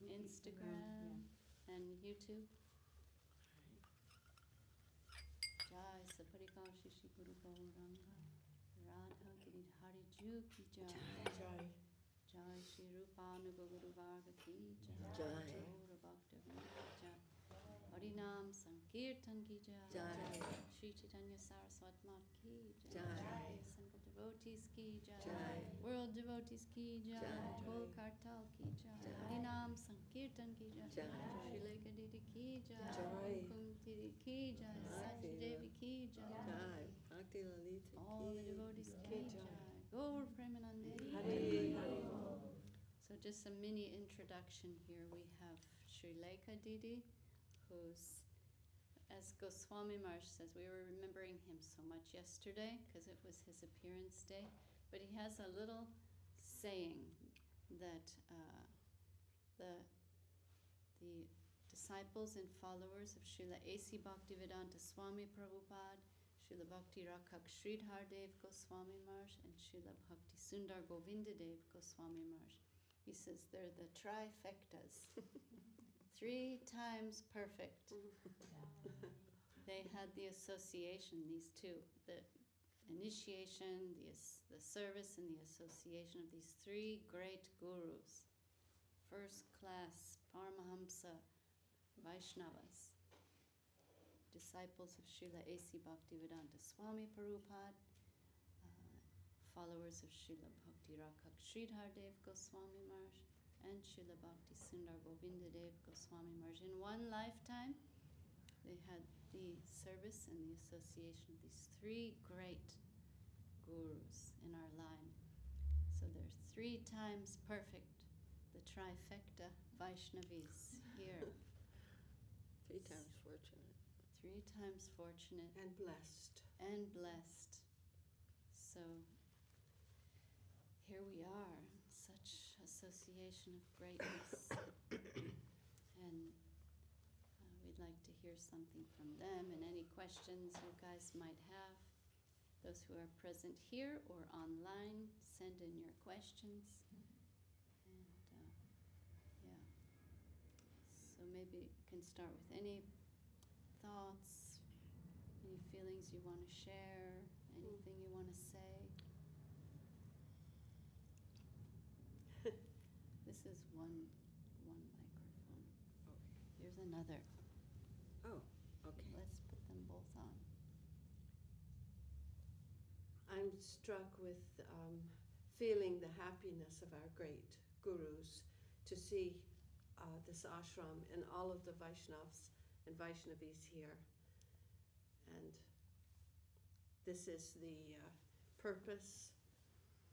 Instagram, and YouTube. Jai Saparikal Shishi Guru Gauranga, Radha Giridhari Ju Ki Jai. Jai Shri Rupanuga Guru Varga Ki Jai. Jai Bhakti Jai. Harinam Sankirtan Ki Jai. Shri Chaitanya Saraswat Mat Ki Jai. Sangat devotees Ki Jai. World devotees Ki Jai. Gol Kartal Ki Jai. Harinam Sankirtan Ki Jai. Srilekha Didi Ki Jai. Kumkum Didi Ki Jai. Sati Devi Ki Jai. Bhakti Lalita. All the devotees Ki Jai. Gaur Premanande. So just a mini introduction here. We have Srilekha Didi, who's, as Goswami Maharaj says, we were remembering him so much yesterday because it was his appearance day, but he has a little saying that the disciples and followers of Srila A.C. Bhaktivedanta Swami Prabhupada, Srila Bhakti Rakshak Sridhar Dev Goswami Maharaj, and Srila Bhakti Sundar Govinda Dev Goswami Maharaj. He says they're the trifectas. 3 times perfect. They had the association, these two, the initiation, the service, and the association of these 3 great gurus. First class Paramahamsa Vaishnavas, disciples of Srila A.C. Bhaktivedanta Swami Prabhupada, followers of Srila Bhakti Rakshak Sridhar Dev Goswami Maharaj, and Srila Bhakti Sundar Govinda Dev Goswami Maharaj. In one lifetime, they had the service and the association of these 3 great gurus in our line. So they're 3 times perfect, the trifecta Vaishnavis here. 3 times fortunate. 3 times fortunate. And blessed. And blessed. So here we are, such association of greatness. And we'd like to hear something from them, and any questions you guys might have. Those who are present here or online, send in your questions. And so maybe you can start with any thoughts, any feelings you want to share, anything you want to say. This is one microphone. Okay. Here's another. Oh, okay. Let's put them both on. I'm struck with feeling the happiness of our great gurus to see this ashram and all of the Vaishnavas and Vaishnavis here. And this is the purpose,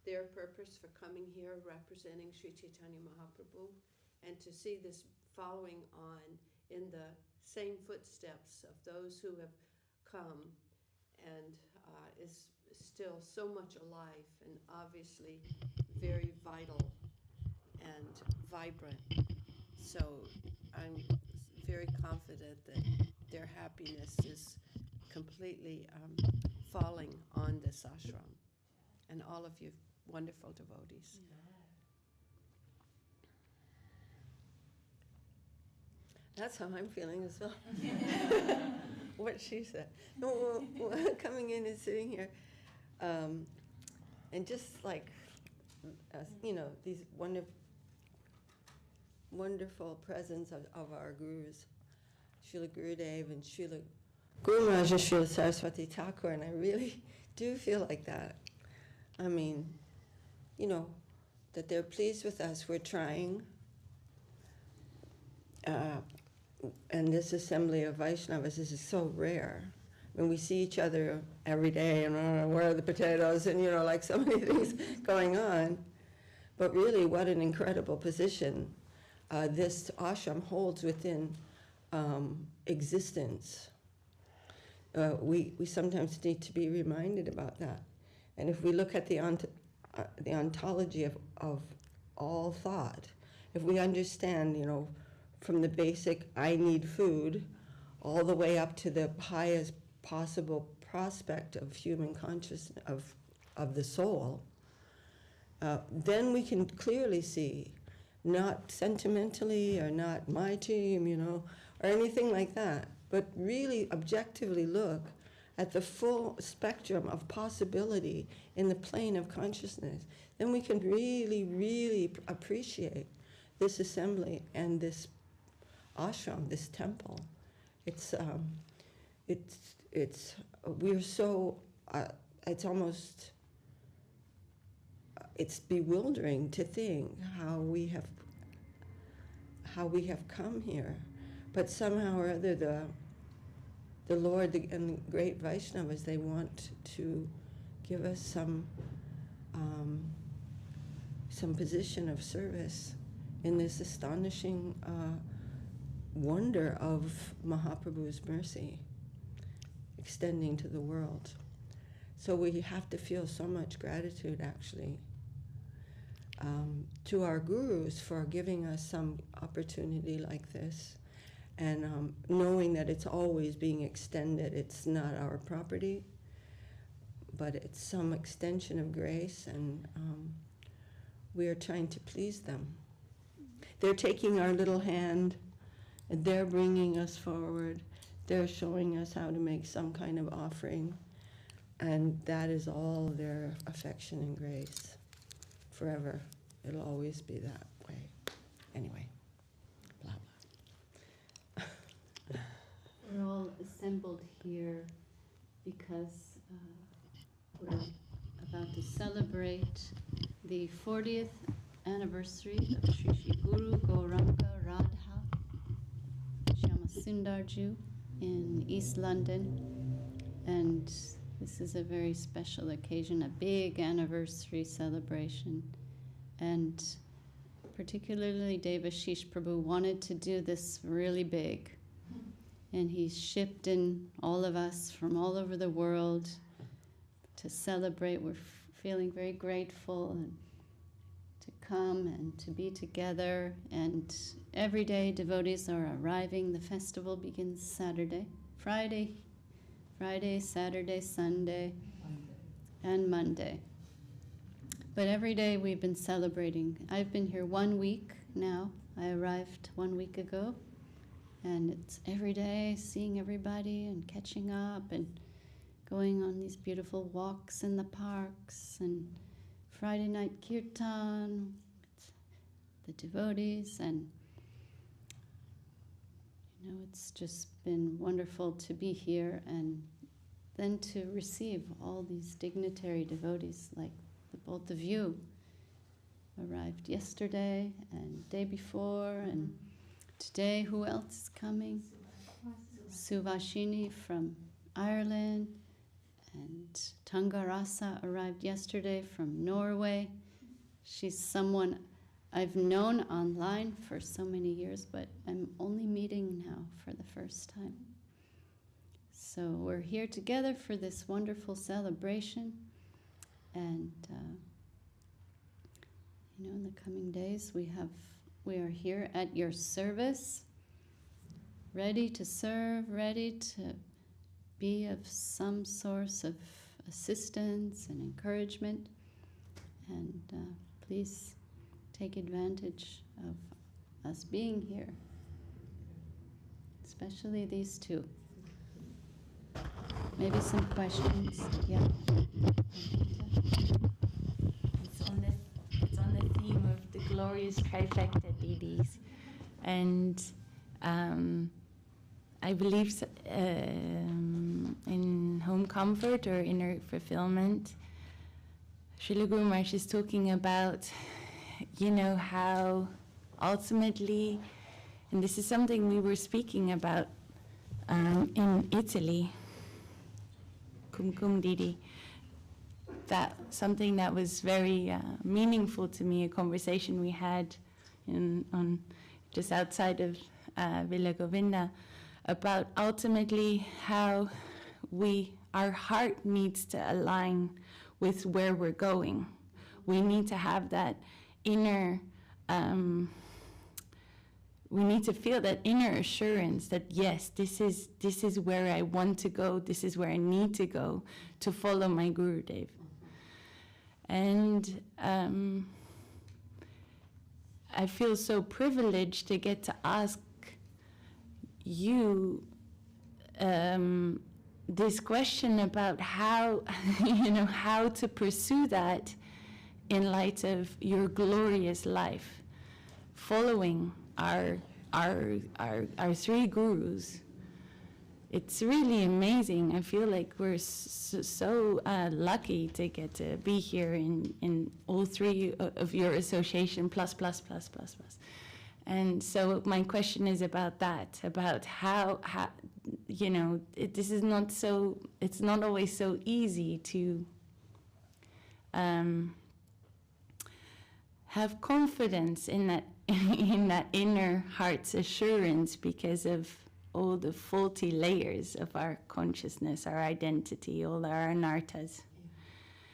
their purpose for coming here representing Sri Chaitanya Mahaprabhu, and to see this following on in the same footsteps of those who have come and is still so much alive and obviously very vital and vibrant. So I'm very confident that their happiness is completely falling on this ashram and all of you wonderful devotees. Yeah. That's how I'm feeling as well. What she said. No, well, coming in and sitting here, and just like, these wonderful presence of our gurus, Srila Gurudev and Srila Guru Maharaj and Srila Saraswati Thakur, and I really do feel like that. I mean, that they're pleased with us. We're trying. And this assembly of Vaishnavas, this is so rare. I mean, we see each other every day, and where are the potatoes, and like so many things going on. But really, what an incredible position this ashram holds within existence. We sometimes need to be reminded about that. And if we look at the ontology of all thought, if we understand, from the basic I need food all the way up to the highest possible prospect of human consciousness, of the soul, then we can clearly see not sentimentally or not my team, or anything like that, but really objectively look at the full spectrum of possibility in the plane of consciousness, then we can really, really appreciate this assembly and this ashram, this temple. We're so, it's almost, it's bewildering to think how we have come here. But somehow or other, the Lord and the great Vaishnavas, they want to give us some position of service in this astonishing wonder of Mahaprabhu's mercy extending to the world. So we have to feel so much gratitude, actually, to our gurus for giving us some opportunity like this, and knowing that it's always being extended. It's not our property, but it's some extension of grace, and we are trying to please them. They're taking our little hand, and they're bringing us forward. They're showing us how to make some kind of offering, and that is all their affection and grace forever. It'll always be that way. Anyway, blah, blah. We're all assembled here because we're about to celebrate the 40th anniversary of Sri Sri Guru Gauranga Radha Syamasundar Ju in East London, and this is a very special occasion, a big anniversary celebration, and particularly Devashish Prabhu wanted to do this really big, and he shipped in all of us from all over the world to celebrate. We're feeling very grateful and to come and to be together, and every day devotees are arriving. The festival begins Saturday, Friday, Saturday, Sunday, and Monday. But every day we've been celebrating. I've been here 1 week now. I arrived 1 week ago, and it's every day seeing everybody and catching up and going on these beautiful walks in the parks, and Friday night kirtan with the devotees, and it's just been wonderful to be here, and then to receive all these dignitary devotees, like the both of you arrived yesterday and day before, and today who else is coming? Suvashini from Ireland, and Tangarasa arrived yesterday from Norway. She's someone I've known online for so many years, but I'm only meeting now for the first time. So we're here together for this wonderful celebration, and in the coming days we are here at your service, ready to serve, ready to be of some source of assistance and encouragement, and please take advantage of us being here, especially these two. Maybe some questions. Yeah. It's on the theme of the glorious trifecta deities, and I believe in home comfort or inner fulfillment, Srila Guru Maharaj is talking about, how ultimately, and this is something we were speaking about in Italy, Kumkum Didi, that something that was very meaningful to me, a conversation we had on just outside of Villa Govinda, about ultimately how our heart needs to align with where we're going. We need to have that inner, we need to feel that inner assurance that yes, this is where I want to go, this is where I need to go to follow my Gurudev. And I feel so privileged to get to ask you this question about how, how to pursue that in light of your glorious life, following our three gurus. It's really amazing. I feel like we're so lucky to get to be here in all three of your association, plus. And so my question is about that, about how this is not so, it's not always so easy to have confidence in that inner heart's assurance because of all the faulty layers of our consciousness, our identity, all our anarthas.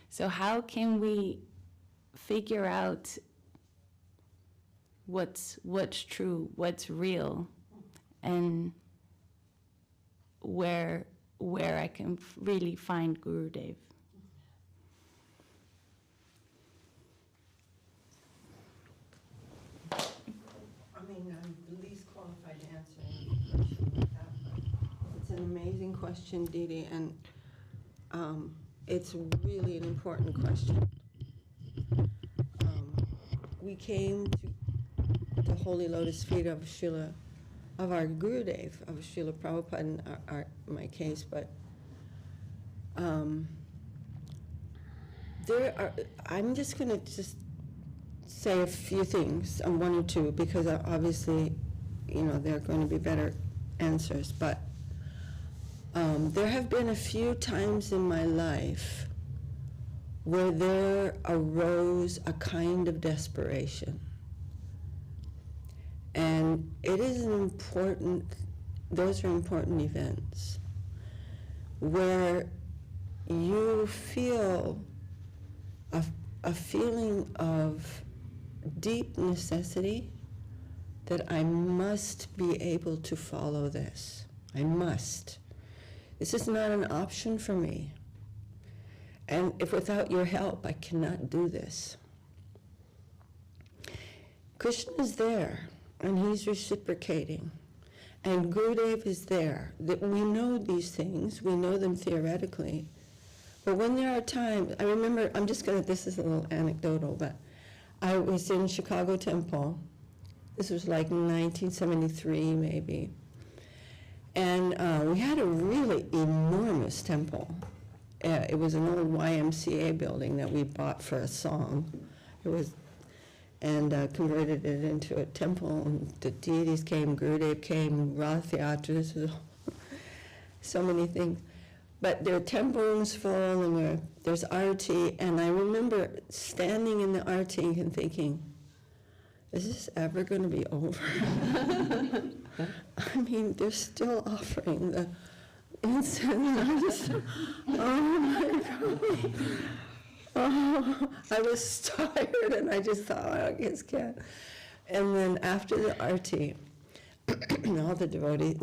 So how can we figure out what's true, what's real, and where I can really find Gurudev? I'm the least qualified to answer any question like that, but it's an amazing question, Didi, and it's really an important question. We came to the holy lotus feet of our Gurudev, of Srila Prabhupada in my case, but I'm just going to say a few things, one or two, because obviously, there are going to be better answers, but there have been a few times in my life where there arose a kind of desperation. And it is those are important events where you feel a feeling of deep necessity that I must be able to follow this. I must. This is not an option for me. And if without your help, I cannot do this. Krishna is there, and he's reciprocating. And Gurudev is there. That we know these things, we know them theoretically. But when there are times, I remember, this is a little anecdotal, but I was in Chicago Temple. This was like 1973, maybe. And we had a really enormous temple. It was an old YMCA building that we bought for a song. Converted it into a temple, and the deities came, Gurudev came, Radha Theatras, so many things. But there are temple rooms full, and there's arati, and I remember standing in the arati and thinking, is this ever going to be over? I mean, they're still offering the incense, and I just, oh my God. Oh, I was tired, and I just thought, I just can't. And then after the arati, all the devotees,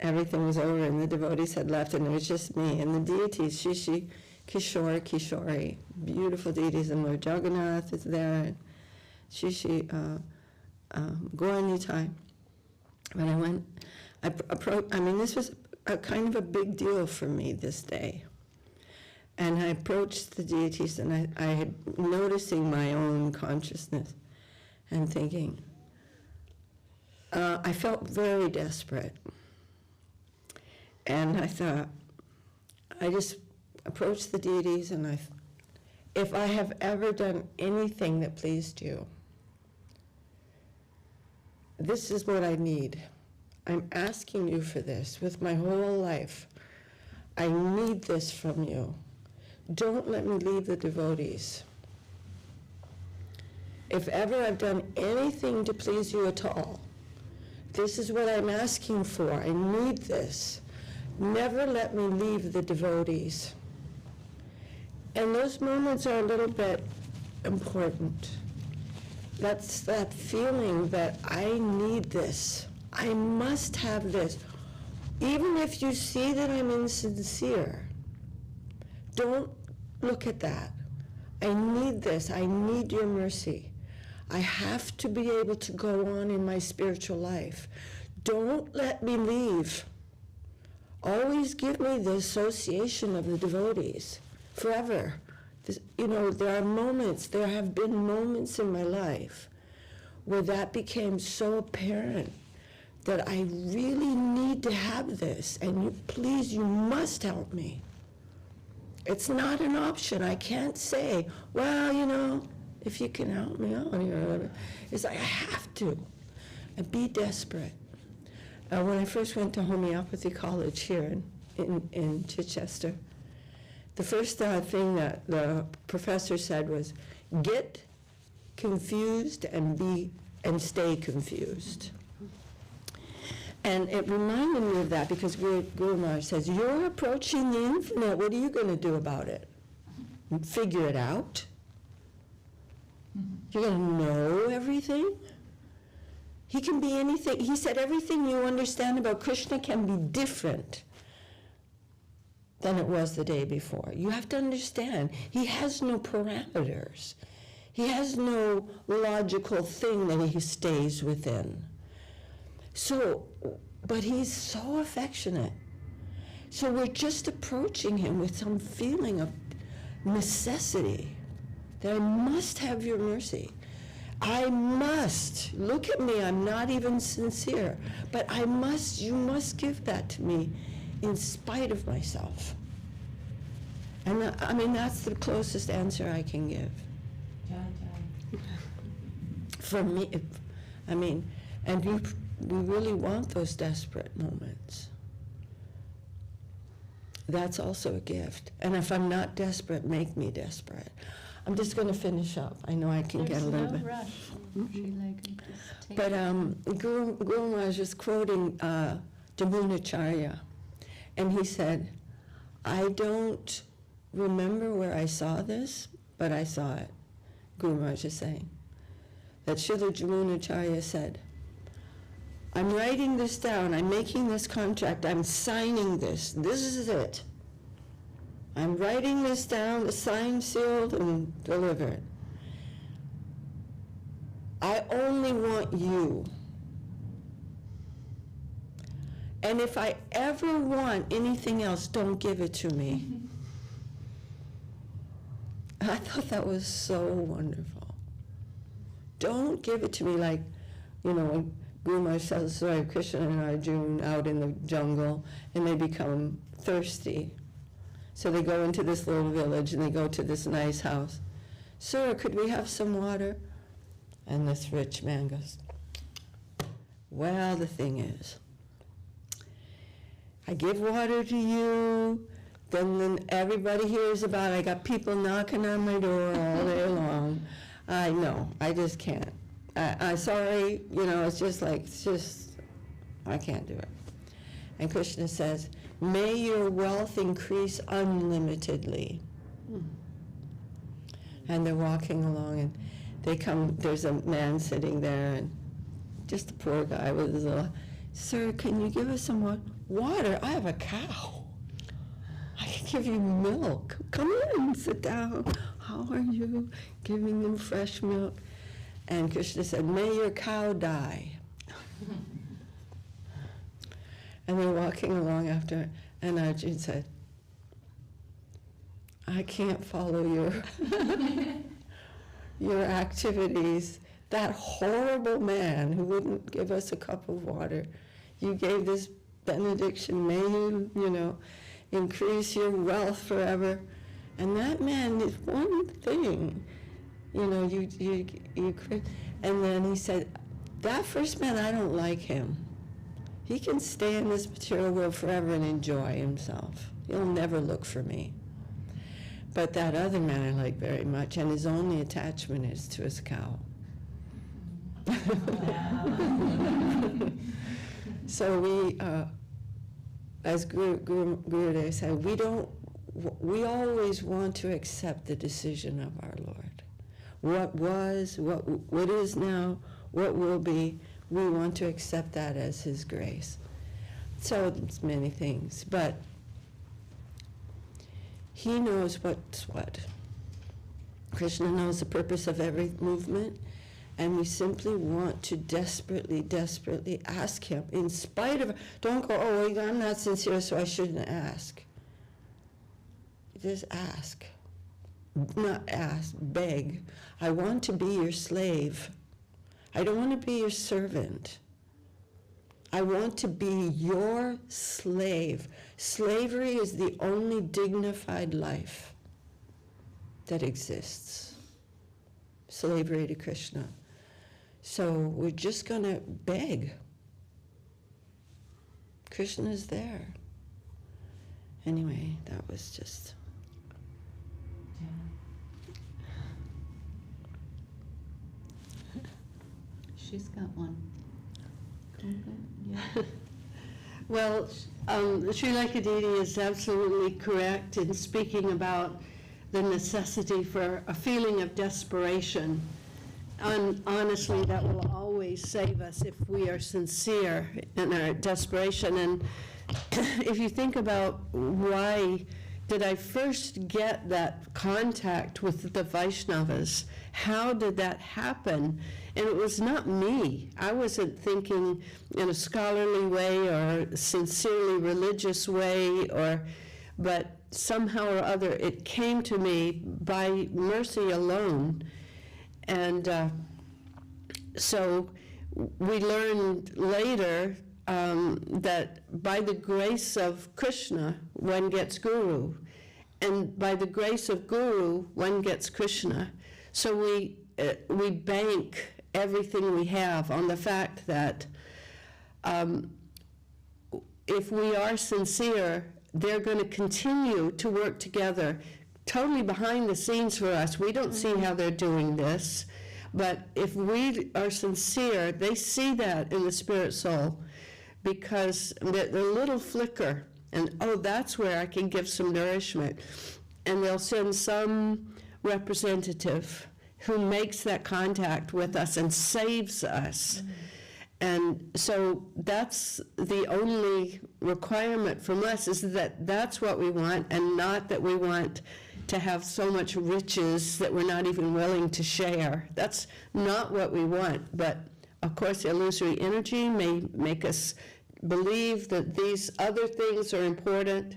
everything was over, and the devotees had left, and it was just me. And the deities, Shishi, Kishore, Kishori, beautiful deities, and Lord Jagannath is there, and Shishi, Gauranga. When I went, this was a kind of a big deal for me this day. And I approached the deities, and I had noticing my own consciousness and thinking, I felt very desperate. And I thought, I just approached the deities, and if I have ever done anything that pleased you, this is what I need. I'm asking you for this with my whole life. I need this from you. Don't let me leave the devotees. If ever I've done anything to please you at all, this is what I'm asking for. I need this. Never let me leave the devotees. And those moments are a little bit important. That's that feeling that I need this. I must have this. Even if you see that I'm insincere, don't look at that. I need this. I need your mercy. I have to be able to go on in my spiritual life. Don't let me leave. Always give me the association of the devotees forever. There have been moments in my life where that became so apparent that I really need to have this, and you must help me. It's not an option. I can't say, well, if you can help me out here or whatever. It's like I have to, and be desperate. When I first went to homeopathy college here in Chichester, the first thing that the professor said was, get confused and stay confused. And it reminded me of that because Guru Maharaj says, you're approaching the infinite. What are you going to do about it? Figure it out? You're going to know everything? He can be anything. He said everything you understand about Krishna can be different than it was the day before. You have to understand, he has no parameters. He has no logical thing that he stays within. So, but he's so affectionate. So we're just approaching him with some feeling of necessity, that I must have your mercy. I must. Look at me, I'm not even sincere, but you must give that to me in spite of myself. And that's the closest answer I can give. For me, and we really want those desperate moments. That's also a gift. And if I'm not desperate, make me desperate. I'm just going to finish up. I know I can get a little bit. Rush. But Guru Maharaj was quoting Jamunacharya, and he said, I don't remember where I saw this, but I saw it. Guru Maharaj is saying that Srila Jamunacharya said, I'm writing this down, I'm making this contract, I'm signing this is it. I'm writing this down, signed, sealed, and delivered. I only want you. And if I ever want anything else, don't give it to me. I thought that was so wonderful. Don't give it to me like, when Guru Maharaj tells the story of Krishna and Arjuna out in the jungle, and they become thirsty. So they go into this little village, and they go to this nice house. Sir, could we have some water? And this rich man goes, well, the thing is, I give water to you, then everybody hears about it. I got people knocking on my door all day long. I know, I just can't. I'm sorry, it's just, I can't do it. And Krishna says, may your wealth increase unlimitedly. And they're walking along, and they come, there's a man sitting there, and just a poor guy with his little, sir, can you give us some water? I have a cow. I can give you milk. Come in, sit down. How are you? Giving them fresh milk. And Krishna said, may your cow die. And they're walking along after, and Arjuna said, I can't follow your activities. That horrible man who wouldn't give us a cup of water, you gave this benediction, may you, increase your wealth forever. And that man did one thing, and then he said, that first man, I don't like him. He can stay in this material world forever and enjoy himself. He'll never look for me. But that other man I like very much, and his only attachment is to his cow. So we, as Gurudev said, we always want to accept the decision of our Lord. What was, what is now, what will be, we want to accept that as his grace. So it's many things, but he knows what's what. Krishna knows the purpose of every movement, And we simply want to desperately, desperately ask him, in spite of, don't go, oh, well, I'm not sincere, so I shouldn't ask. Just ask. Not ask, beg. I want to be your slave. I don't want to be your servant. I want to be your slave. Slavery is the only dignified life that exists. Slavery to Krishna. So we're just going to beg. Krishna's there. Anyway, that was just... She's got one. Kumkum, yeah. Well, Srilekha Didi is absolutely correct in speaking about the necessity for a feeling of desperation. And honestly, that will always save us if we are sincere in our desperation. And if you think about why did I first get that contact with the Vaishnavas, how did that happen? And it was not me. I wasn't thinking in a scholarly way or sincerely religious way, but somehow or other it came to me by mercy alone. And so we learned later that by the grace of Krishna, one gets Guru. And by the grace of Guru, one gets Krishna. So we bank everything we have on the fact that if we are sincere, they're going to continue to work together totally behind the scenes for us. We don't see how they're doing this, but if we are sincere, they see that in the spirit soul, because the little flicker, and oh, that's where I can give some nourishment, and they'll send some representative who makes that contact with us and saves us. And so that's the only requirement from us, is that that's what we want, and not that we want to have so much riches that we're not even willing to share. That's not what we want. But of course, illusory energy may make us believe that these other things are important.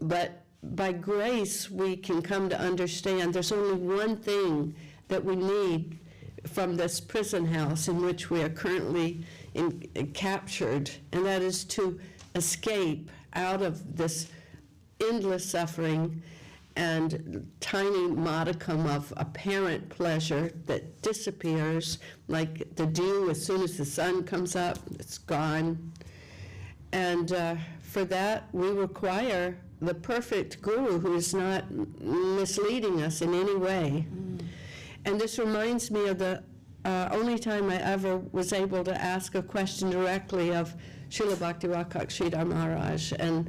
But by grace, we can come to understand there's only one thing that we need from this prison house in which we are currently captured, and that is to escape out of this endless suffering and tiny modicum of apparent pleasure that disappears like the dew as soon as the sun comes up. It's gone. And for that, we require the perfect guru who is not misleading us in any way. And this reminds me of the only time I ever was able to ask a question directly of Srila Bhakti Sridhar Maharaj. And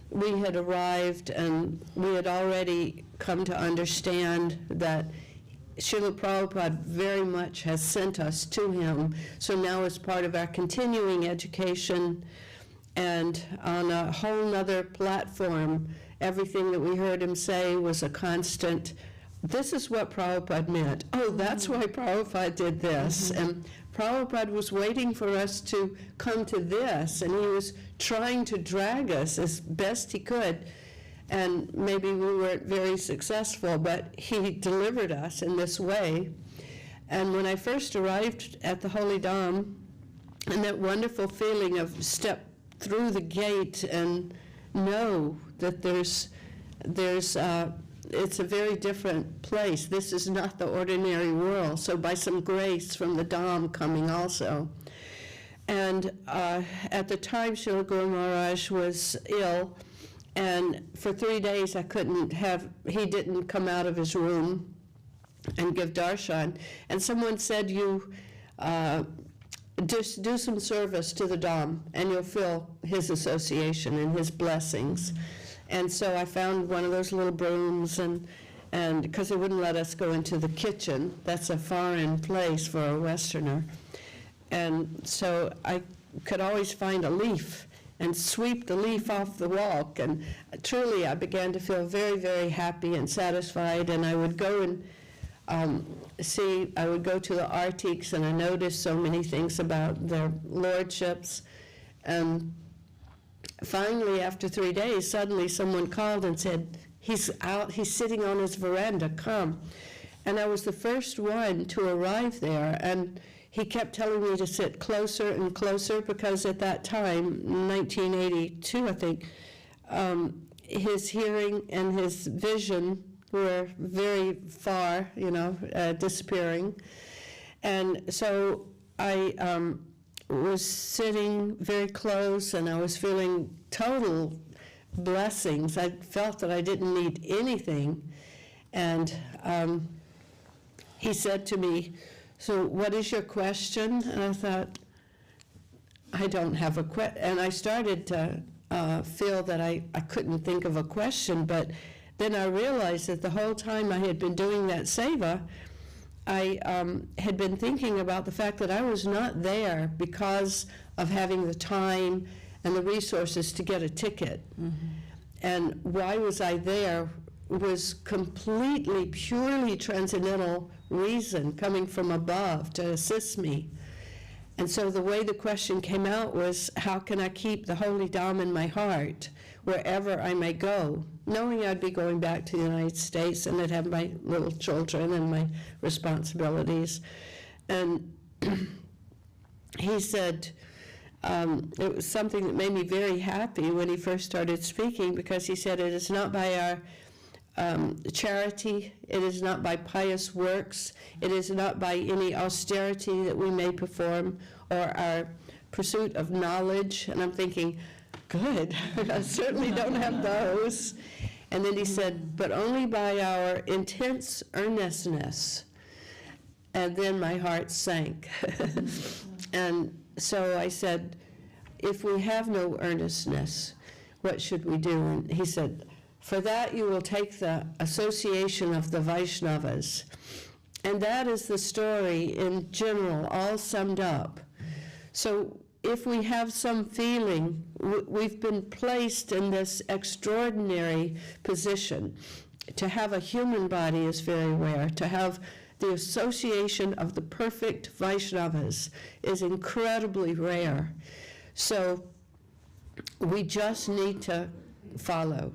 we had arrived, and we had already come to understand that Srila Prabhupada very much has sent us to him. So now, as part of our continuing education and on a whole nother platform, everything that we heard him say was a constant, this is what Prabhupada meant. Oh, that's why Prabhupada did this. And Prabhupada was waiting for us to come to this, and he was trying to drag us as best he could. And maybe we weren't very successful, but he delivered us in this way. And when I first arrived at the Holy Dham, and that wonderful feeling of step through the gate and know that it's a very different place. This is not the ordinary world. So by some grace from the Dham coming also. And at the time, Srila Guru Maharaj was ill, and for 3 days he didn't come out of his room and give darshan. And someone said, you just do some service to the Dham, and you'll feel his association and his blessings. And so I found one of those little brooms, and because they wouldn't let us go into the kitchen, that's a foreign place for a Westerner. And so I could always find a leaf and sweep the leaf off the walk. And truly, I began to feel very, very happy and satisfied. And I would go and see, I would go to the Artiques and I noticed so many things about their lordships. And finally, after 3 days, suddenly someone called and said, he's out, he's sitting on his veranda, come. And I was the first one to arrive there, and he kept telling me to sit closer and closer, because at that time, 1982, I think, his hearing and his vision were very far, disappearing. And so I was sitting very close, and I was feeling total blessings. I felt that I didn't need anything. And he said to me, so what is your question? And I thought, I don't have a question. And I started to feel that I couldn't think of a question, but then I realized that the whole time I had been doing that seva, I had been thinking about the fact that I was not there because of having the time and the resources to get a ticket. Mm-hmm. And why was I there was completely, purely transcendental reason coming from above to assist me. And so the way the question came out was, how can I keep the Holy Dham in my heart wherever I may go, knowing I'd be going back to the United States and I'd have my little children and my responsibilities. And he said, it was something that made me very happy when he first started speaking, because he said, it is not by our charity, it is not by pious works, it is not by any austerity that we may perform, or our pursuit of knowledge. And I'm thinking, good, I certainly don't have those. And then he said, but only by our intense earnestness. And then my heart sank. And so I said, if we have no earnestness, what should we do? And he said, for that you will take the association of the Vaishnavas. And that is the story in general, all summed up. So if we have some feeling, we've been placed in this extraordinary position. To have a human body is very rare. To have the association of the perfect Vaishnavas is incredibly rare. So we just need to follow.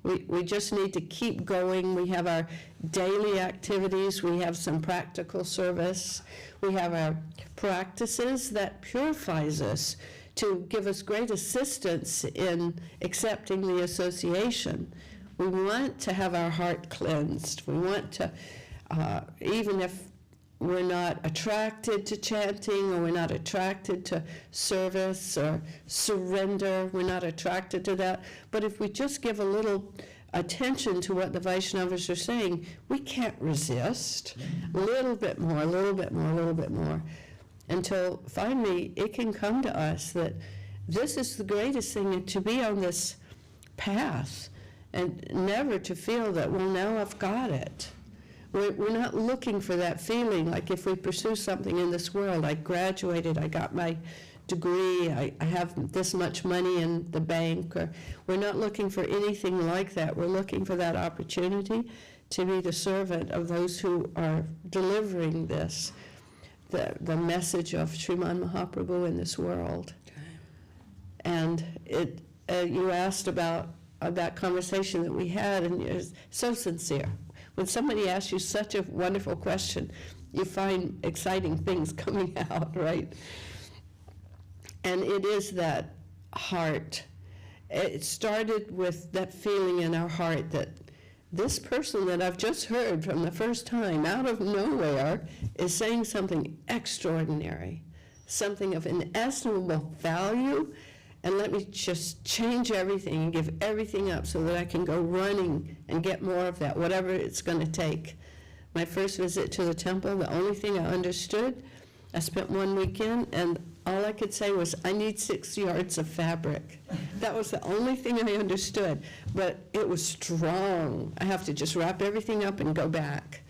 We just need to keep going. We have our daily activities. We have some practical service. We have our practices that purifies us to give us great assistance in accepting the association. We want to have our heart cleansed. We want to, even if we're not attracted to chanting, or we're not attracted to service or surrender, we're not attracted to that. But if we just give a little attention to what the Vaishnavas are saying, we can't resist. A little bit more, a little bit more, a little bit more, until finally it can come to us that this is the greatest thing, to be on this path and never to feel that, well, now I've got it. We're not looking for that feeling like if we pursue something in this world, I graduated, I got my degree, I have this much money in the bank, or we're not looking for anything like that. We're looking for that opportunity to be the servant of those who are delivering this, the message of Sriman Mahaprabhu in this world. Okay. And you asked about that conversation that we had, and it was so sincere. When somebody asks you such a wonderful question, you find exciting things coming out, right? And it is that heart. It started with that feeling in our heart that this person that I've just heard from the first time, out of nowhere, is saying something extraordinary, something of inestimable value, and let me just change everything and give everything up so that I can go running and get more of that, whatever it's going to take. My first visit to the temple, the only thing I understood, I spent one weekend, and all I could say was, I need 6 yards of fabric. That was the only thing I understood, but it was strong. I have to just wrap everything up and go back.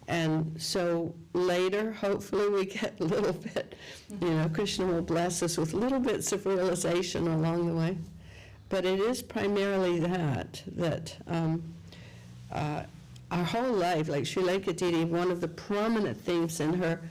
And so later, hopefully we get a little bit, Krishna will bless us with little bits of realization along the way. But it is primarily that our whole life, like Srilekha Didi, one of the prominent themes in her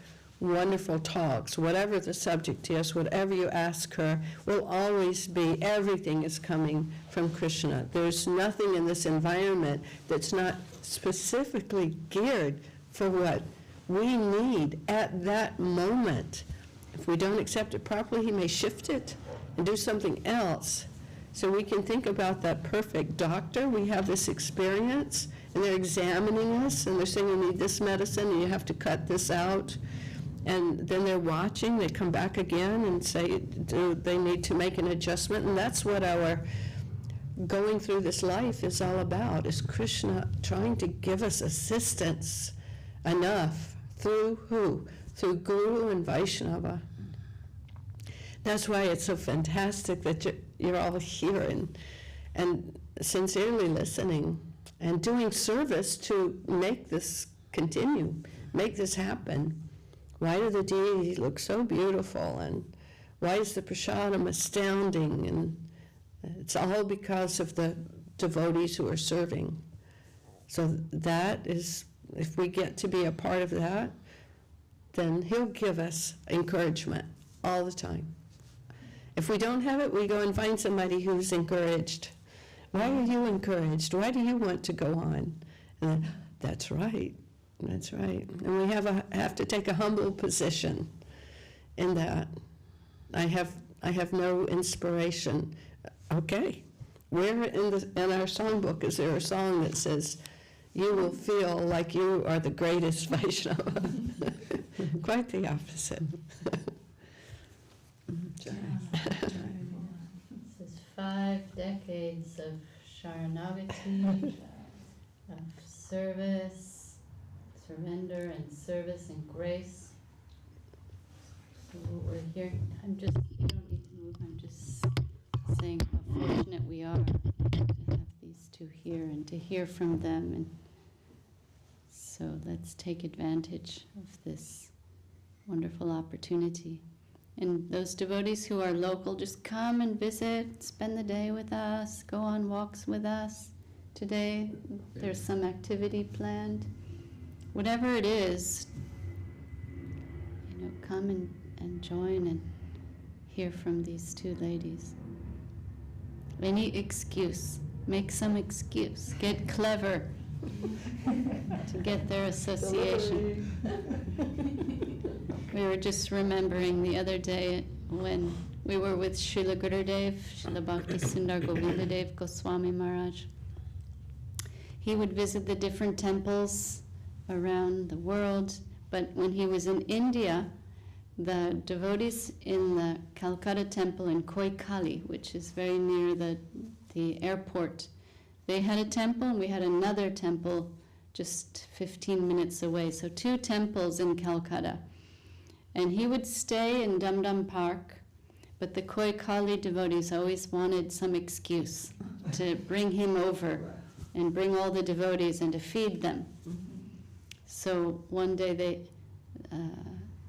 wonderful talks, whatever the subject is, whatever you ask her, will always be, everything is coming from Krishna. There's nothing in this environment that's not specifically geared for what we need at that moment. If we don't accept it properly, he may shift it and do something else. So we can think about that perfect doctor. We have this experience, and they're examining us, and they're saying, you need this medicine, and you have to cut this out. And then they're watching, they come back again and say, do they need to make an adjustment? And that's what our going through this life is all about, is Krishna trying to give us assistance enough through who? Through Guru and Vaishnava. That's why it's so fantastic that you're all here and sincerely listening and doing service to make this continue, make this happen. Why do the deities look so beautiful, and why is the prasadam astounding? And it's all because of the devotees who are serving. So that is, if we get to be a part of that, then he'll give us encouragement all the time. If we don't have it, we go and find somebody who's encouraged. Why are you encouraged? Why do you want to go on? And then, that's right. That's right. And we have to take a humble position in that. I have no inspiration. Okay. Where in our songbook is there a song that says, you will feel like you are the greatest Vaishnava? Quite the opposite. This is 5 decades of Sharanagati, of service, surrender and service and grace. So we're here. You don't need to move. I'm just saying how fortunate we are to have these two here and to hear from them. And so let's take advantage of this wonderful opportunity. And those devotees who are local, just come and visit, spend the day with us, go on walks with us. Today, there's some activity planned. Whatever it is, come and join and hear from these two ladies. Any excuse, make some excuse, get clever to get their association. We were just remembering the other day when we were with Srila Gurudev, Srila Bhakti Sundar Govindadev Goswami Maharaj. He would visit the different temples around the world, but when he was in India, the devotees in the Calcutta temple in Koikali, which is very near the airport, they had a temple and we had another temple just 15 minutes away, so 2 temples in Calcutta. And he would stay in Dum Dum Park, but the Koikali devotees always wanted some excuse to bring him over and bring all the devotees and to feed them. So one day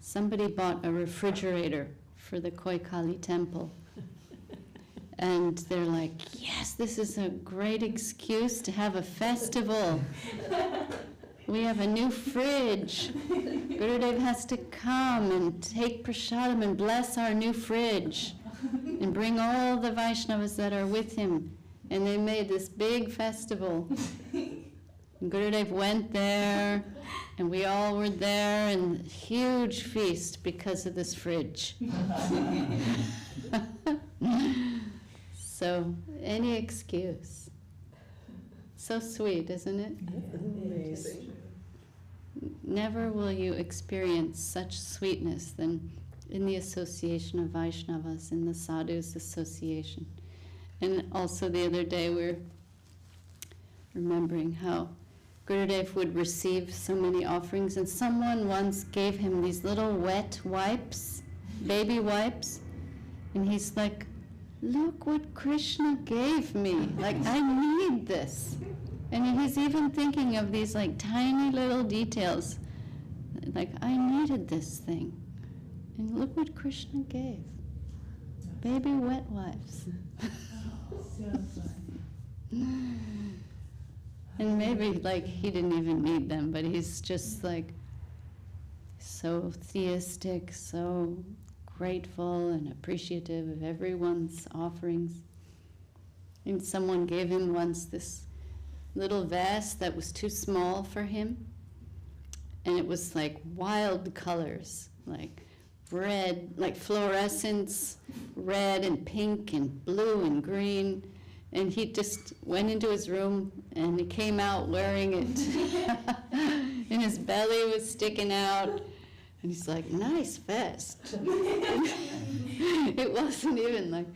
somebody bought a refrigerator for the Koikali temple. And they're like, yes, this is a great excuse to have a festival. We have a new fridge. Gurudev has to come and take prasadam and bless our new fridge and bring all the Vaishnavas that are with him. And they made this big festival. And Gurudev went there, and we all were there, and huge feast because of this fridge. So, any excuse. So sweet, isn't it? Amazing. Never will you experience such sweetness than in the association of Vaishnavas, in the Sadhus association. And also the other day we're remembering how Gurudev would receive so many offerings, and someone once gave him these little wet wipes, baby wipes, and he's like, look what Krishna gave me. Like, I need this. And he's even thinking of these like tiny little details. Like, I needed this thing. And look what Krishna gave. Baby wet wipes. And maybe like he didn't even need them, but he's just like so theistic, so grateful and appreciative of everyone's offerings. And someone gave him once this little vase that was too small for him, and it was like wild colors, like red, like fluorescence, red and pink and blue and green. And he just went into his room and he came out wearing it. And his belly was sticking out. And he's like, nice vest. It wasn't even like,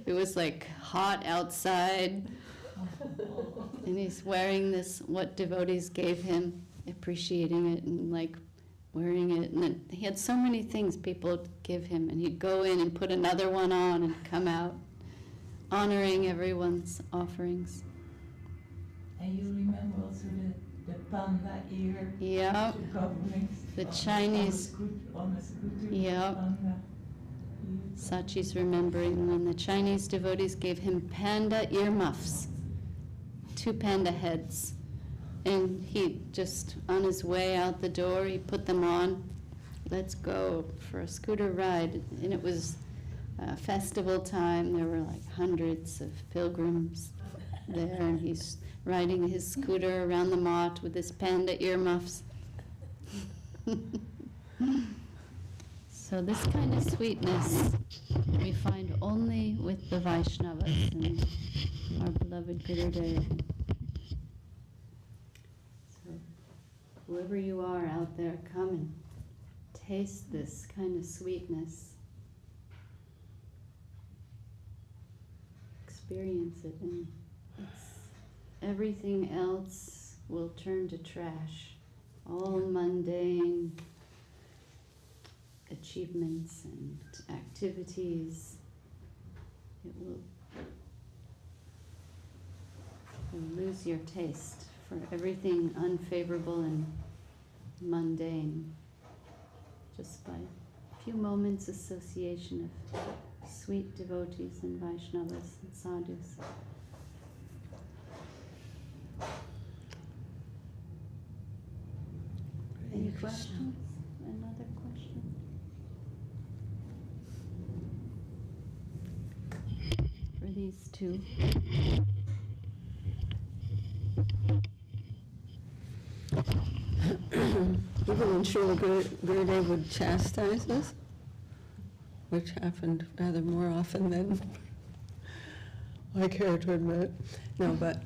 it was like hot outside. And he's wearing this, what devotees gave him, appreciating it and like wearing it. And then he had so many things people would give him. And he'd go in and put another one on and come out, honoring everyone's offerings. And you remember also the panda ear? Yeah. The Chinese. On a scooter. Yeah. Sachi's remembering when the Chinese devotees gave him panda earmuffs, 2 panda heads. And he just, on his way out the door, he put them on. Let's go for a scooter ride. And it was festival time. There were like hundreds of pilgrims there, and he's riding his scooter around the mott with his panda earmuffs. So this kind of sweetness we find only with the Vaishnavas and our beloved Giridhari. So whoever you are out there, come and taste this kind of sweetness. Experience it, and everything else will turn to trash. All mundane achievements and activities, you'll lose your taste for everything unfavorable and mundane just by a few moments association of sweet devotees and Vaishnavas and sadhus. Any questions? Another question? For these two. Even when Srila Gurudev would chastise us, which happened rather more often than I care to admit. No, but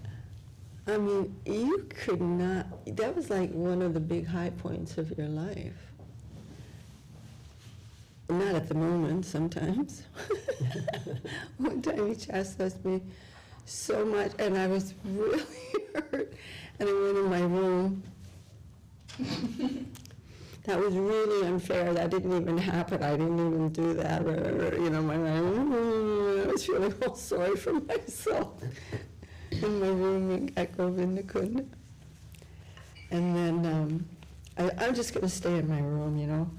I mean, you could not, that was like one of the big high points of your life. Not at the moment, sometimes. One time he chastised me so much, and I was really hurt, and I went in my room. That was really unfair. That didn't even happen. I didn't even do that. You know, I was feeling all sorry for myself in my room at Govinda Kunda. And then I'm just going to stay in my room, you know.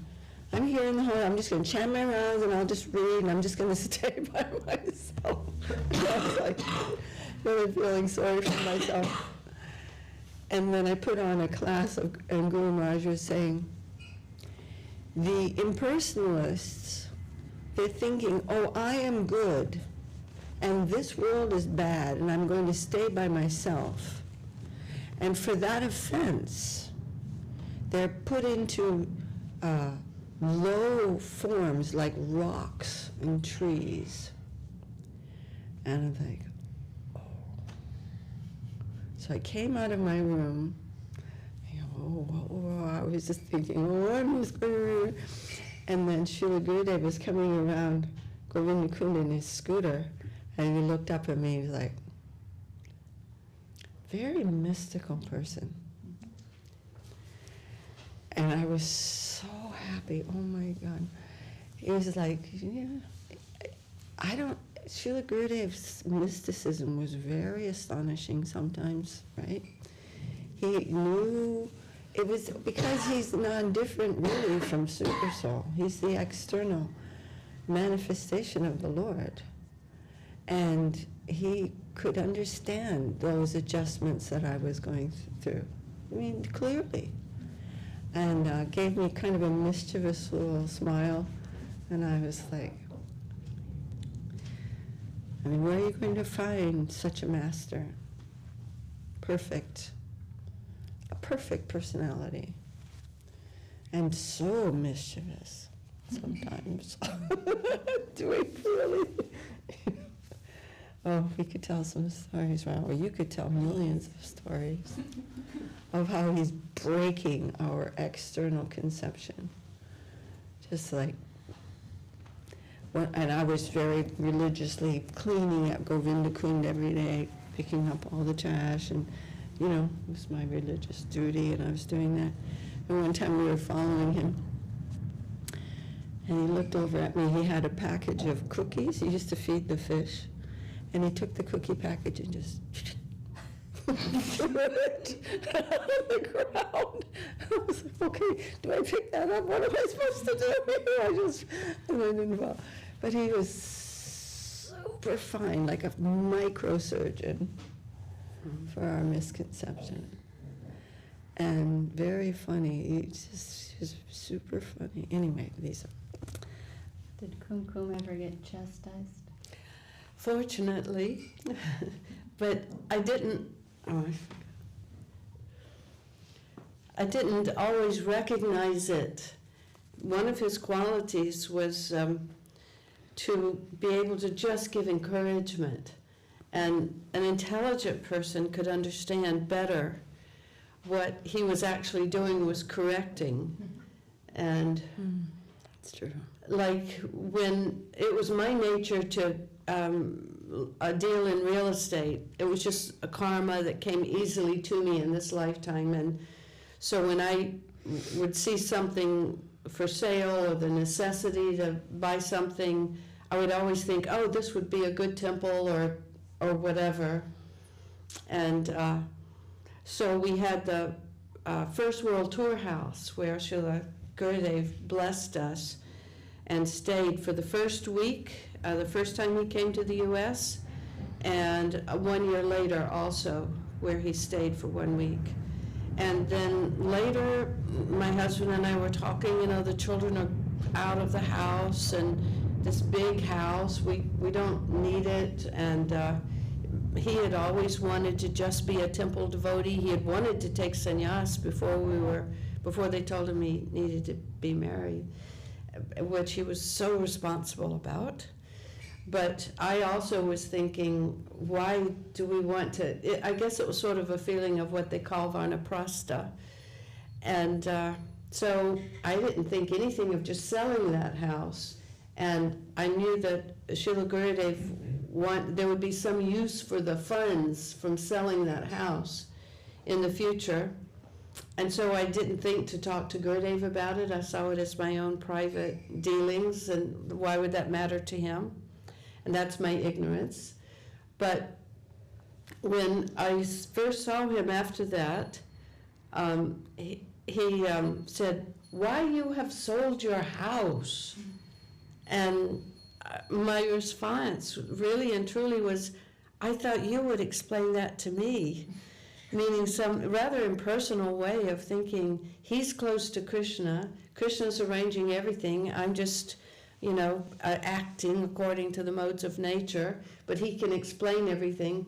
I'm here in the hall. I'm just going to chant my rounds, and I'll just read, and I'm just going to stay by myself. I was like really feeling sorry for myself. And then I put on a class, and Guru Maharaj was saying, the impersonalists, they're thinking, oh, I am good, and this world is bad, and I'm going to stay by myself. And for that offense, they're put into low forms like rocks and trees. And I'm like, oh. So I came out of my room. I was just thinking, I'm just going to... And then Srila Gurudev was coming around Govinda Kunda in his scooter, and he looked up at me. He was like, very mystical person. And I was so happy. Oh my God. He was like, yeah, Srila Gurudev's mysticism was very astonishing sometimes, right? He knew, it was because he's non-different really from Super Soul. He's the external manifestation of the Lord. And he could understand those adjustments that I was going through. I mean, clearly. And gave me kind of a mischievous little smile. And I was like, I mean, where are you going to find such a master? Perfect. A perfect personality. And so mischievous sometimes. Do we really? Oh, we could tell some stories, right? Or you could tell millions of stories of how he's breaking our external conception. Just like, and I was very religiously cleaning up Govinda Kund every day, picking up all the trash, and, you know, it was my religious duty, and I was doing that. And one time we were following him, and he looked over at me. He had a package of cookies. He used to feed the fish. And he took the cookie package and just threw it on the ground. I was like, okay, do I pick that up? What am I supposed to do? I went involved. But he was super fine, like a microsurgeon for our misconception. And very funny. He was super funny. Anyway, these are. Did Kumkum ever get chastised? Fortunately, but I didn't always recognize it. One of his qualities was to be able to just give encouragement, and an intelligent person could understand better what he was actually doing was correcting. And That's true. like when it was my nature to a deal in real estate, it was just a karma that came easily to me in this lifetime. And so when I would see something for sale or the necessity to buy something, I would always think, oh, this would be a good temple or whatever. And so we had the First World Tour House where Srila Gurudev blessed us and stayed for the first week, the first time he came to the U.S., and 1 year later also, where he stayed for 1 week. And then later, my husband and I were talking, you know, the children are out of the house, and this big house, we don't need it, and he had always wanted to just be a temple devotee. He had wanted to take sannyas before they told him he needed to be married, which he was so responsible about. But I also was thinking, why do we want to, I guess it was sort of a feeling of what they call vanaprastha. And so I didn't think anything of just selling that house. And I knew that Srila Gurudev there would be some use for the funds from selling that house in the future. And so I didn't think to talk to Gurudev about it. I saw it as my own private dealings, and why would that matter to him? And that's my ignorance. But when I first saw him after that, he said, why you have sold your house? And my response really and truly was, I thought you would explain that to me. Meaning some rather impersonal way of thinking, he's close to Krishna, Krishna's arranging everything, I'm just, you know, acting according to the modes of nature, but he can explain everything.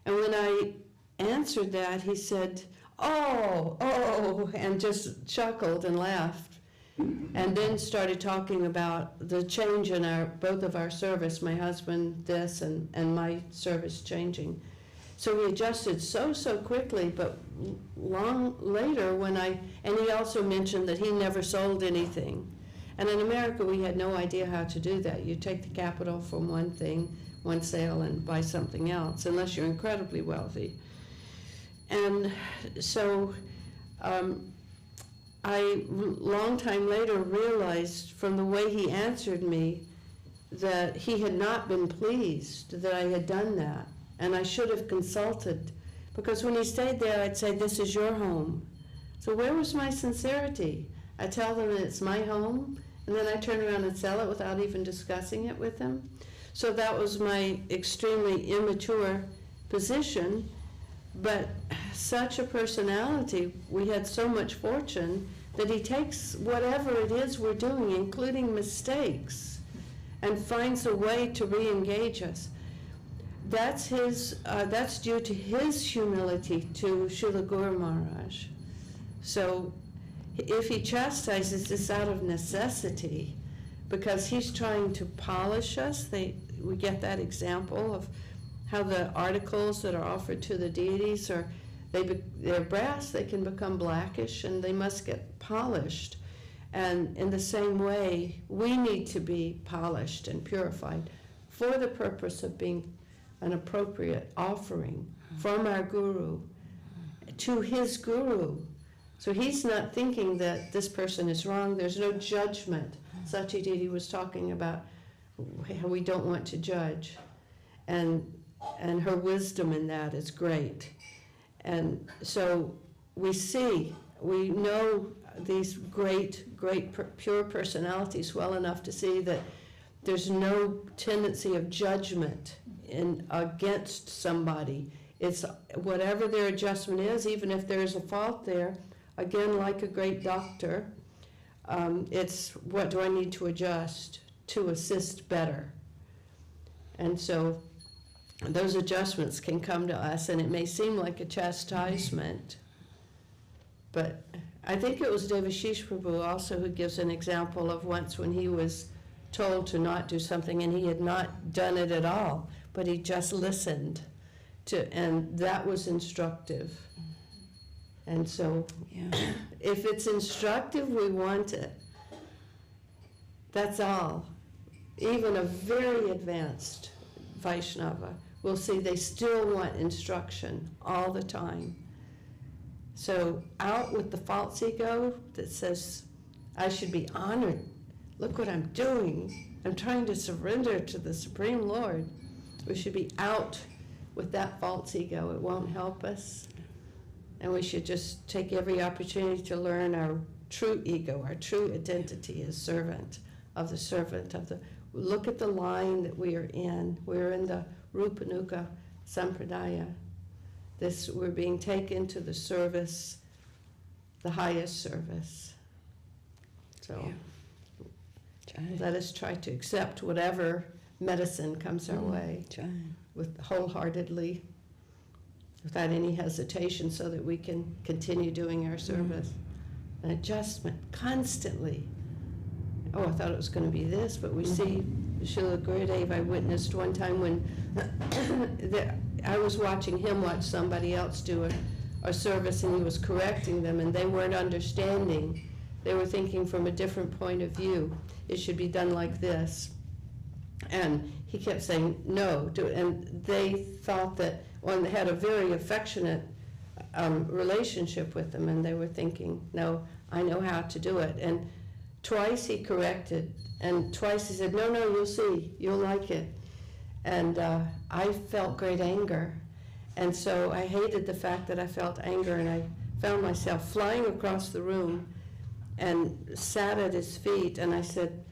And when I answered that, he said, oh, and just chuckled and laughed. And then started talking about the change in both of our service, my husband this and my service changing. So we adjusted so quickly, but long later and he also mentioned that he never sold anything. And in America, we had no idea how to do that. You take the capital from one thing, one sale, and buy something else, unless you're incredibly wealthy. And so I, long time later, realized from the way he answered me that he had not been pleased that I had done that. And I should have consulted, because when he stayed there, I'd say, this is your home. So where was my sincerity? I tell them that it's my home, and then I turn around and sell it without even discussing it with them. So that was my extremely immature position, but such a personality, we had so much fortune that he takes whatever it is we're doing, including mistakes, and finds a way to re-engage us. That's due to his humility to Srila Guru Maharaj. So if he chastises this out of necessity, because he's trying to polish us, we get that example of how the articles that are offered to the deities they're brass, they can become blackish, and they must get polished. And in the same way, we need to be polished and purified for the purpose of being an appropriate offering from our Guru to his Guru. So he's not thinking that this person is wrong. There's no judgment. Satyaditi was talking about how we don't want to judge. And her wisdom in that is great. And so we know these great pure personalities well enough to see that there's no tendency of judgment against somebody. It's whatever their adjustment is, even if there's a fault there, again, like a great doctor, it's what do I need to adjust to assist better? And so those adjustments can come to us, and it may seem like a chastisement, but I think it was Devashish Prabhu also who gives an example of once when he was told to not do something and he had not done it at all, but he just listened and that was instructive. And so if it's instructive, we want it. That's all. Even a very advanced Vaishnava will see they still want instruction all the time. So out with the false ego that says, I should be honored. Look what I'm doing. I'm trying to surrender to the Supreme Lord. We should be out with that false ego. It won't help us. And we should just take every opportunity to learn our true ego, our true identity as servant of the. Look at the line that we are in. We're in the Rupanuga Sampradaya. We're being taken to the service, the highest service. So let us try to accept whatever medicine comes our way with wholeheartedly, without any hesitation, so that we can continue doing our service. An adjustment constantly. Oh, I thought it was going to be this, but we see Srila Gurudev, I witnessed one time when I was watching him watch somebody else do a service, and he was correcting them, and they weren't understanding. They were thinking from a different point of view. It should be done like this. And he kept saying, no, do it. And they thought that one had a very affectionate relationship with them, and they were thinking, no, I know how to do it. And twice he corrected, and twice he said, no, you'll see, you'll like it. And I felt great anger. And so I hated the fact that I felt anger, and I found myself flying across the room and sat at his feet, and I said,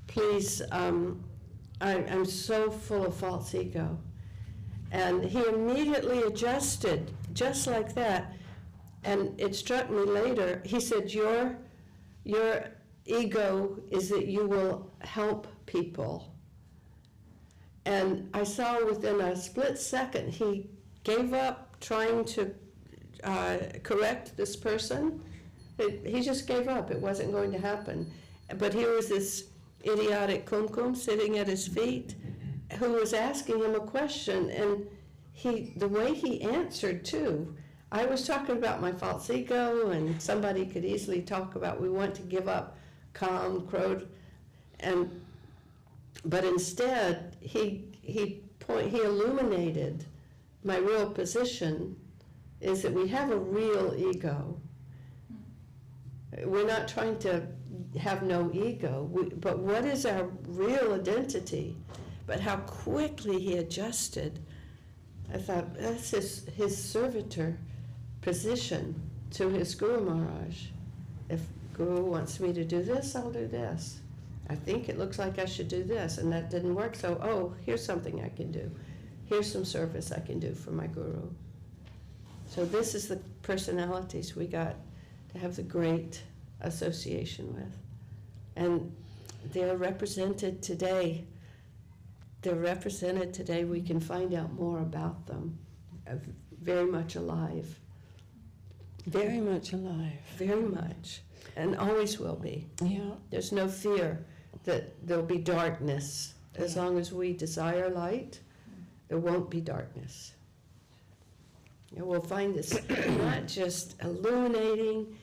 please, I'm so full of false ego. And he immediately adjusted, just like that. And it struck me later, he said, your ego is that you will help people. And I saw within a split second, he gave up trying to correct this person. He just gave up. It wasn't going to happen. But here was this idiotic Kumkum sitting at his feet who was asking him a question, and the way he answered too. I was talking about my false ego, and somebody could easily talk about we want to give up calm, crowed, but instead he illuminated my real position is that we have a real ego. We're not trying to have no ego, but what is our real identity? But how quickly he adjusted. I thought, that's his servitor position to his Guru Maharaj. If Guru wants me to do this, I'll do this. I think it looks like I should do this, and that didn't work, so, here's something I can do. here's some service I can do for my guru. So this is the personalities we got to have the great association with. And they're represented today. They're represented today. We can find out more about them. Very much alive. Very much alive. Very much. And always will be. Yeah. There's no fear that there'll be darkness. As Yeah. long as we desire light, there won't be darkness. And we'll find this not just illuminating,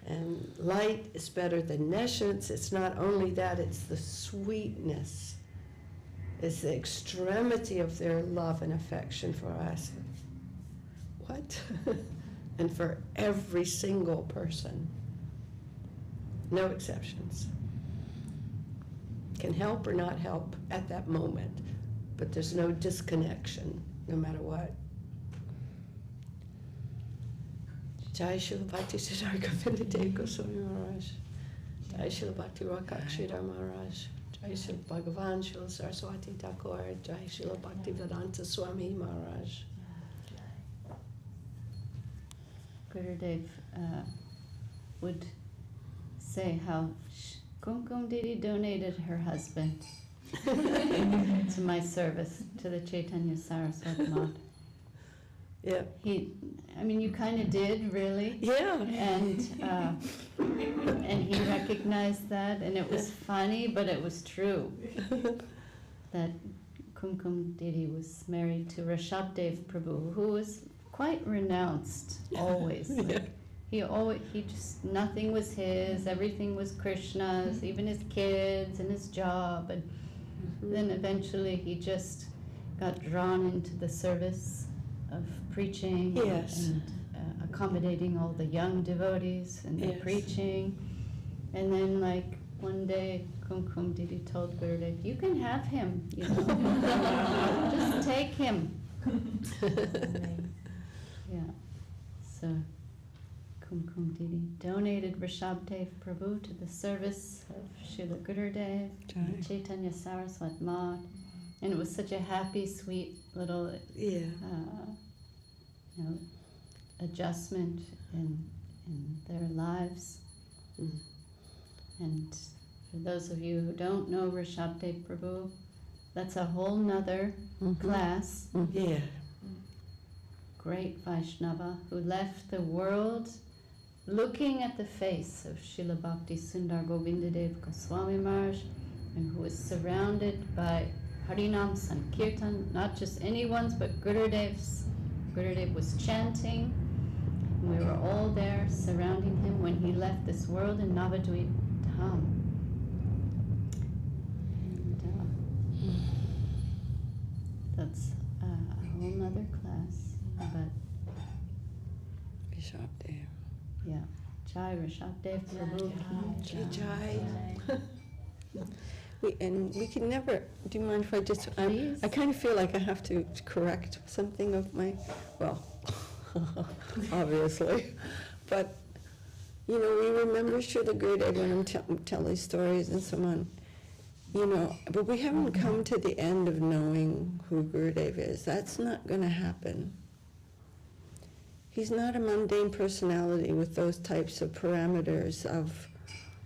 and light is better than nescience. It's not only that, it's the sweetness. It's the extremity of their love and affection for us. What? And for every single person. No exceptions. Can help or not help at that moment, but there's no disconnection, no matter what. Jai Srila Bhakti Siddhar Govinda Dev Goswami Maharaj. Jai Srila Bhakti Rakshidhar Maharaj. Jai Srila Bhagavan Srila Saraswati Thakur. Jai Srila Bhakti Vedanta Swami Maharaj. Gurudev would say how Kumkum Didi donated her husband to my service, to the Chaitanya Saraswati Math. Yeah. You kind of did, really. Yeah. And he recognized that, and it was funny, but it was true. That Kumkum Didi was married to Rishabdev Prabhu, who was quite renounced, always. Yeah. He just, nothing was his, everything was Krishna's, even his kids and his job. And then eventually he just got drawn into the service of preaching. Yes. And accommodating all the young devotees and the Yes. preaching. And then one day Kumkum Didi told Gurudev, you can have him, just take him. Yeah. So Kumkum Didi donated Rishabdev Prabhu to the service of Srila Gurudev, Chaitanya Saraswati Math, and it was such a happy, sweet little adjustment in their lives. And for those of you who don't know Rishabdev Prabhu, that's a whole nother class. Yeah. Great Vaishnava who left the world looking at the face of Srila Bhakti Sundar Govindadev Goswami Maharaj, and who was surrounded by Harinam Sankirtan, not just anyone's, but Gurudev's. Gurudev was chanting, and we were all there surrounding him when he left this world in Navadvip Dham. And that's a whole nother class. But Rishabdev. yeah, Jai Rishabdev Prabhu. Jai. We can never, do you mind if I just, I kind of feel like I have to correct something of my, well, obviously, but, we remember Srila Gurudev when I'm telling stories and so on, but we haven't come to the end of knowing who Gurudev is. That's not going to happen. He's not a mundane personality with those types of parameters of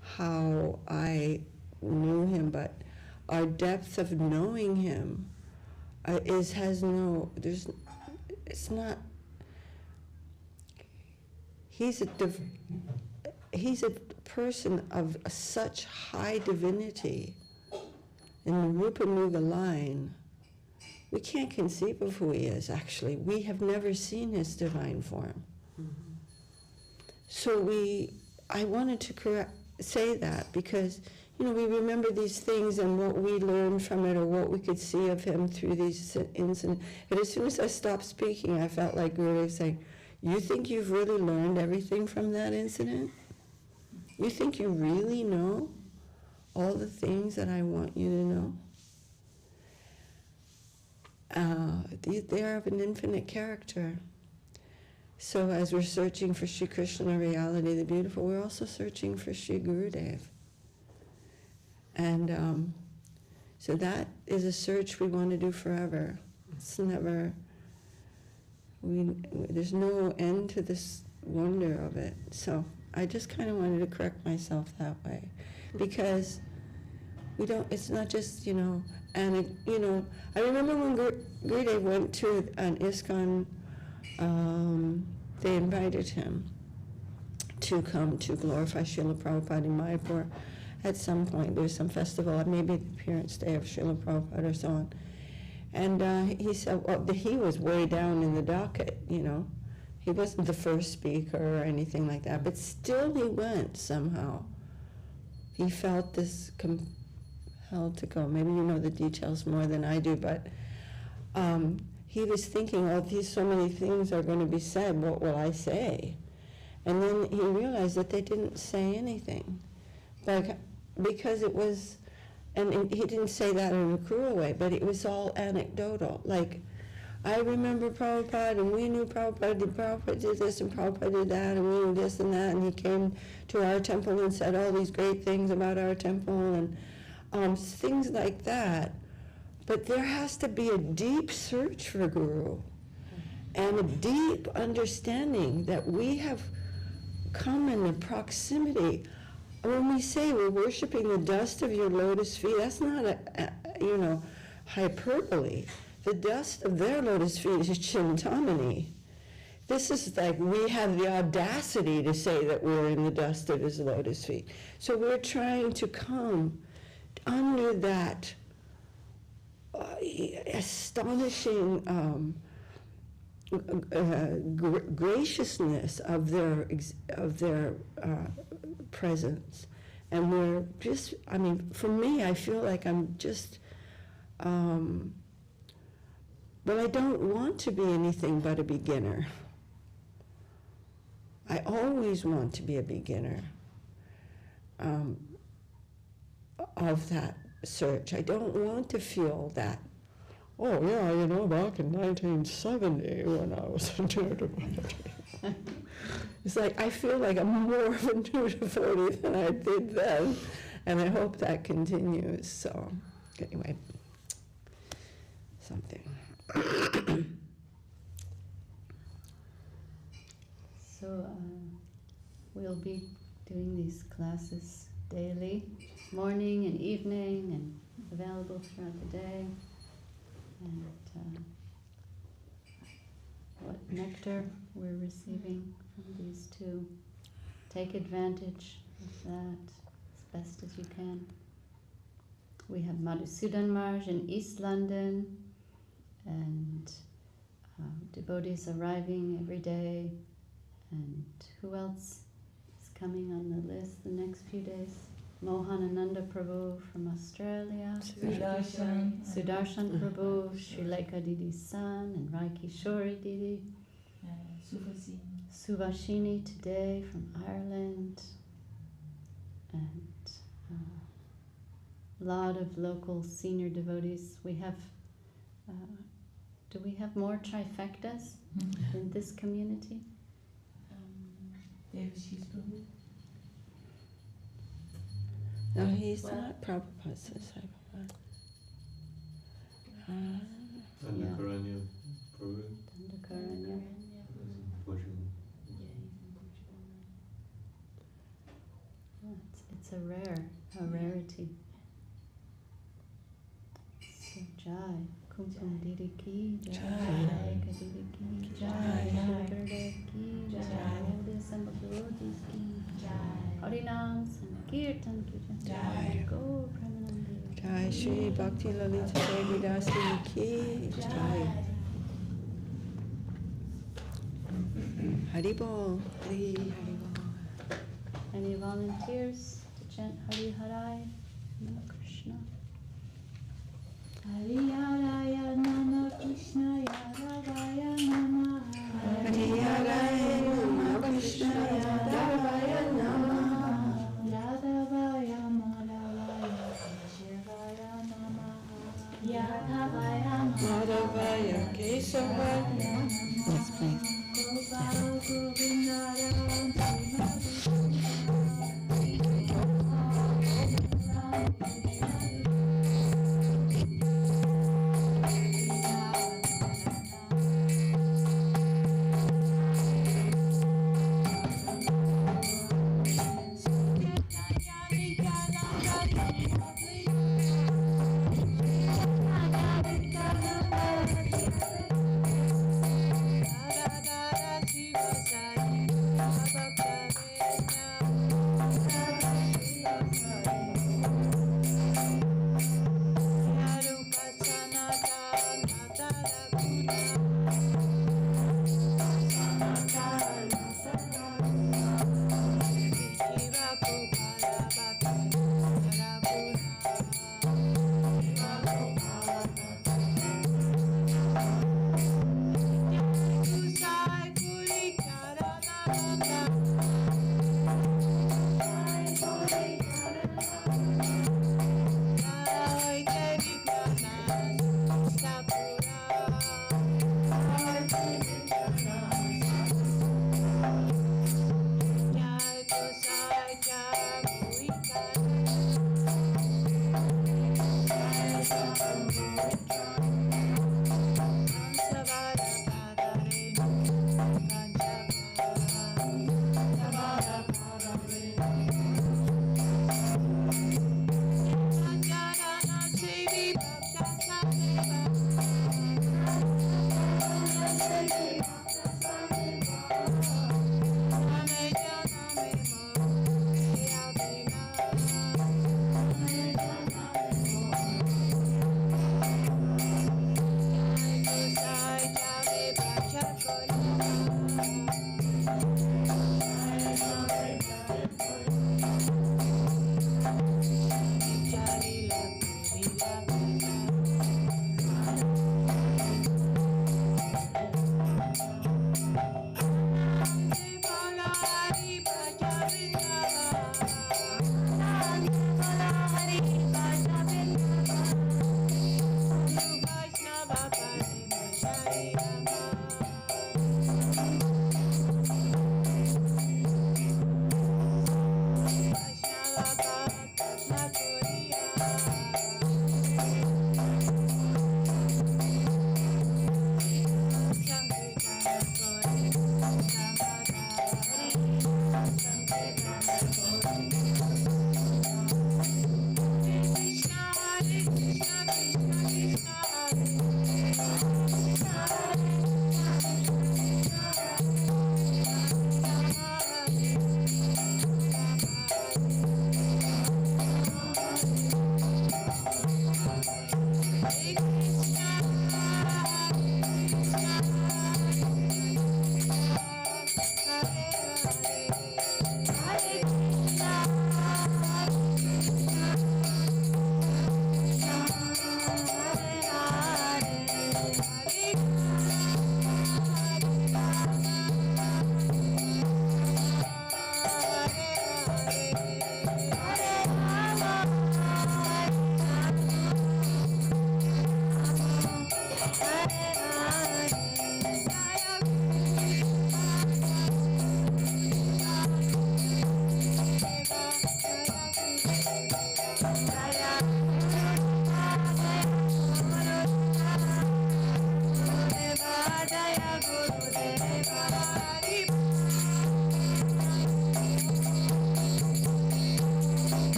how I knew him, but our depth of knowing him he's a person of such high divinity in the Rupa Nuga line. We can't conceive of who he is, actually. We have never seen his divine form. So I wanted to say that because, we remember these things and what we learned from it or what we could see of him through these incidents. And as soon as I stopped speaking, I felt like Gurudev saying, you think you've really learned everything from that incident? You think you really know all the things that I want you to know? They are of an infinite character. So as we're searching for Sri Krishna reality, the beautiful, we're also searching for Sri Gurudev. And so that is a search we want to do forever. It's never, there's no end to this wonder of it. So I just kind of wanted to correct myself that way, because we don't, it's not just, and, I remember when Giridhari went to an ISKCON, they invited him to come to glorify Srila Prabhupada in Mayapur. At some point, there was some festival, maybe the appearance day of Srila Prabhupada or so on. And he said, well, he was way down in the docket, He wasn't the first speaker or anything like that, but still he went somehow. He felt this compelled to go. Maybe you know the details more than I do, but he was thinking, so many things are going to be said, what will I say? And then he realized that they didn't say anything. Because it was, and he didn't say that in a cruel way, but it was all anecdotal. Like, I remember Prabhupada, and we knew Prabhupada did this, and Prabhupada did that, and we knew this and that, and he came to our temple and said all these great things about our temple, and things like that. But there has to be a deep search for Guru, and a deep understanding that we have come in the proximity. When we say we're worshiping the dust of your lotus feet, that's not hyperbole. The dust of their lotus feet is Chintamani. This is like we have the audacity to say that we're in the dust of his lotus feet. So we're trying to come under that astonishing graciousness of their presence. And we're just, for me, I feel like I'm just, but I don't want to be anything but a beginner. I always want to be a beginner of that search. I don't want to feel that, back in 1970 when I was a devotee. It's like, I feel like I'm more of a new devotee than I did then, and I hope that continues. So, anyway, something. So we'll be doing these classes daily, morning and evening, and available throughout the day. And what nectar we're receiving from these two. Take advantage of that as best as you can. We have Madhusudan Maharaj in East London, and devotees arriving every day. And who else is coming on the list the next few days? Mohanananda Prabhu from Australia, Sudarshan Prabhu, Srilekha Didi's son, and Rai Kishori Didi. Suvashini today from Ireland, and a lot of local senior devotees. We have, do we have more trifectas in this community? Devi. No, he's not Prabhupada's disciple. Dandakaranya Prabhu. Dandakaranya. It's a rarity. So Jai, Kumkum Didi ki, Jai, Srilekha Didi ki, Jai, Syamasundar ki, Jai, Sambhagodis ki, Harinam Sankirtan ki, Jai, Go Pramanandi. Jai Shri Bhakti Lalita Devi Dasi ki, Jai. Haribol, Hari Haribol. Any volunteers to chant Hari Harai, Nama Krishna? Hari Haraya Nama Krishna Yadavaya Nama. Hari Haraya Nama Krishna Yadavaya Nama. Yadavaya Madhavaya Keshivaya Nama. Yadavaya Madhavaya Keshavaya. Yes, please. Gopala Govindara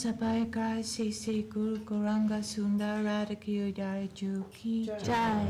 Sabai Kai Se Guru Gauranga Sundar Radha Giridhari Ki Jai.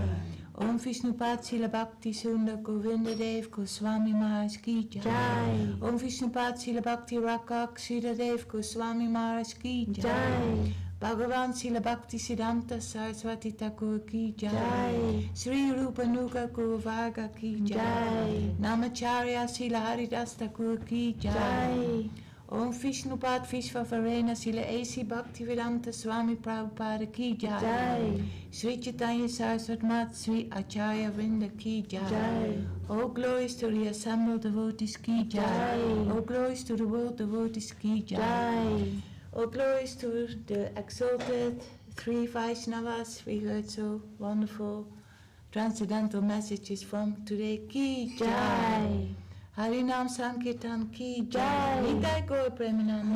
Om Vishnupat Sila Bhakti Sundar Govinda Dev Goswami Maharaj Ki Jai. Om Vishnupat Sila Bhakti Rakak Sridhar Dev Goswami Maharaj Ki Jai. Bhagavan Sila Bhakti Siddhanta Saraswati Thakur Ki Jai. Sri Rupa Nuga Guru Varga Ki Jai. Namacharya Sila Haridas Thakur Ki Jai. Om Vishnupat Vishvavarena Sila A.C. Bhaktivedanta Swami Prabhupada Ki Jai. Sri Chaitanya Saraswati Mat Sri Acharya Vrinda Ki Jai. All glories to the assembled devotees Ki Jai. All glories to the world devotees Ki Jai. All glories to the exalted three Vaishnavas. We heard so wonderful transcendental messages from today. Ki Jai. Harinam Sankirtan Ki Jai. Nitai Gaur Premanand.